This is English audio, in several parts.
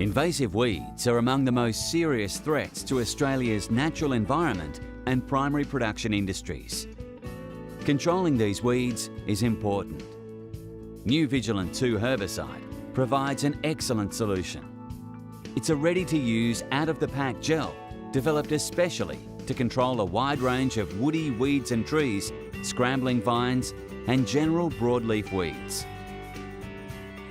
Invasive weeds are among the most serious threats to Australia's natural environment and primary production industries. Controlling these weeds is important. New Vigilant II Herbicide provides an excellent solution. It's a ready-to-use, out-of-the-pack gel developed especially to control a wide range of woody weeds and trees, scrambling vines and general broadleaf weeds.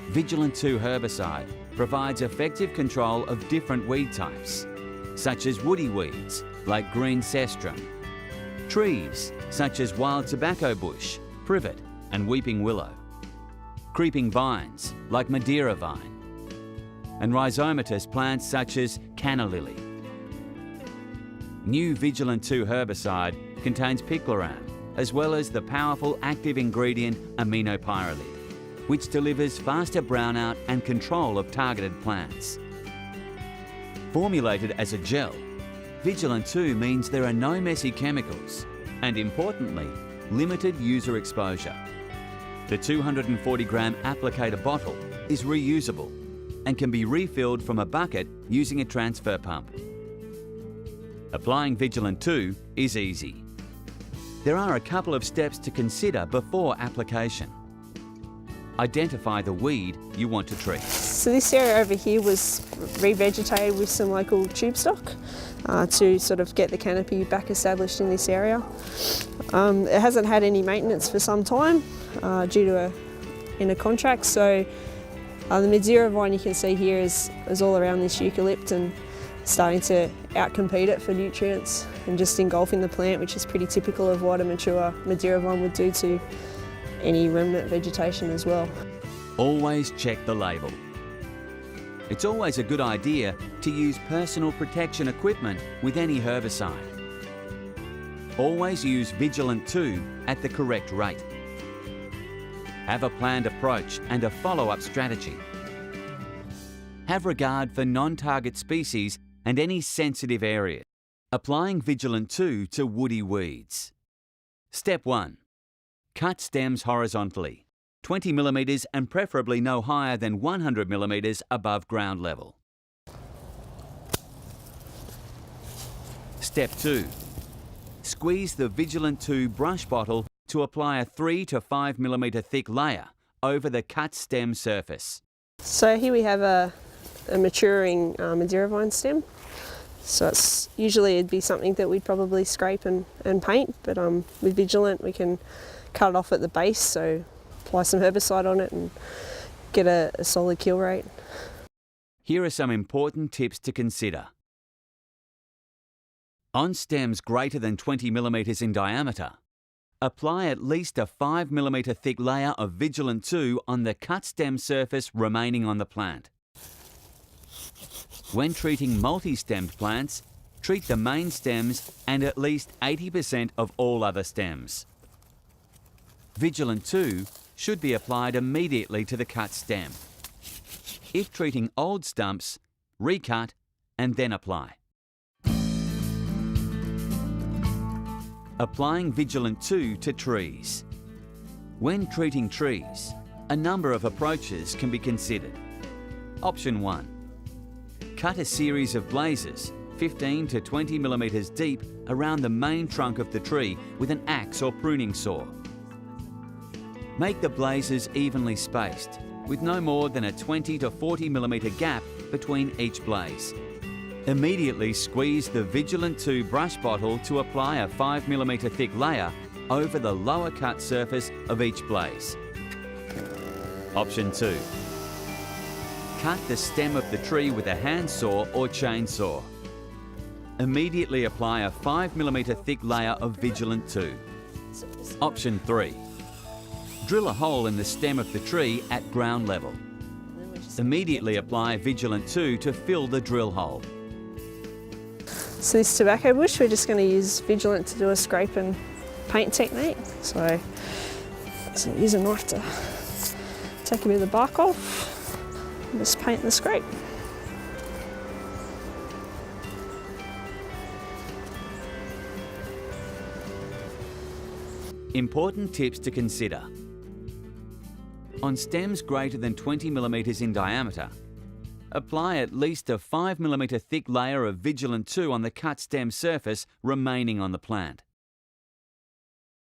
Vigilant II Herbicide provides effective control of different weed types, such as woody weeds like green cestrum, trees such as wild tobacco bush, privet and weeping willow, creeping vines like Madeira vine, and rhizomatous plants such as canna lily. New Vigilant II Herbicide contains picloram, as well as the powerful active ingredient aminopyrrolide, which delivers faster brownout and control of targeted plants. Formulated as a gel, Vigilant II means there are no messy chemicals and, importantly, limited user exposure. The 240-gram applicator bottle is reusable and can be refilled from a bucket using a transfer pump. Applying Vigilant II is easy. There are a couple of steps to consider before application. Identify the weed you want to treat. So this area over here was revegetated with some local tube stock to sort of get the canopy back established in this area. It hasn't had any maintenance for some time due to a contract, so the Madeira vine you can see here is all around this eucalypt and starting to outcompete it for nutrients and just engulfing the plant, which is pretty typical of what a mature Madeira vine would do to any remnant vegetation as well. Always check the label. It's always a good idea to use personal protection equipment with any herbicide. Always use Vigilant II at the correct rate. Have a planned approach and a follow-up strategy. Have regard for non-target species and any sensitive areas. Applying Vigilant II to woody weeds. Step 1. Cut stems horizontally, 20 millimetres and preferably no higher than 100 millimetres above ground level. Step 2. Squeeze the Vigilant II brush bottle to apply a 3 to 5 millimetre thick layer over the cut stem surface. So here we have a maturing Madeira vine stem. So it'd be something that we'd probably scrape and paint, but with Vigilant we can cut it off at the base, so apply some herbicide on it and get a solid kill rate. Here are some important tips to consider. On stems greater than 20 millimetres in diameter, apply at least a 5 millimetre thick layer of Vigilant II on the cut stem surface remaining on the plant. When treating multi-stemmed plants, treat the main stems and at least 80% of all other stems. Vigilant II should be applied immediately to the cut stem. If treating old stumps, recut and then apply. Applying Vigilant II to trees. When treating trees, a number of approaches can be considered. Option 1. Cut a series of blazes 15 to 20 millimetres deep around the main trunk of the tree with an axe or pruning saw. Make the blazes evenly spaced, with no more than a 20 to 40 millimetre gap between each blaze. Immediately squeeze the Vigilant II brush bottle to apply a 5 millimetre thick layer over the lower cut surface of each blaze. Option 2. Cut the stem of the tree with a handsaw or chainsaw. Immediately apply a 5 millimetre thick layer of Vigilant II. Option 3. Drill a hole in the stem of the tree at ground level. Immediately apply Vigilant II to fill the drill hole. So this tobacco bush, we're just going to use Vigilant to do a scrape and paint technique. So use a knife to take a bit of the bark off and just paint the scrape. Important tips to consider. On stems greater than 20 millimetres in diameter, apply at least a 5mm thick layer of Vigilant II on the cut stem surface remaining on the plant.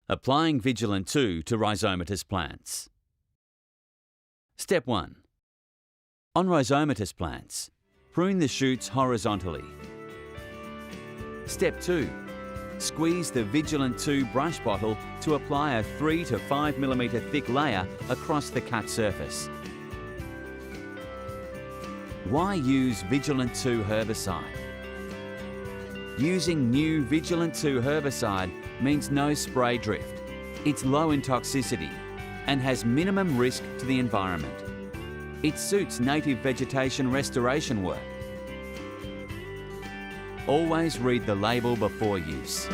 Applying Vigilant II to rhizomatous plants. Step 1. On rhizomatous plants, prune the shoots horizontally. Step 2. Squeeze the Vigilant II brush bottle to apply a 3 to 5mm thick layer across the cut surface. Why use Vigilant II herbicide? Using new Vigilant II herbicide means no spray drift. It's low in toxicity and has minimum risk to the environment. It suits native vegetation restoration work. Always read the label before use.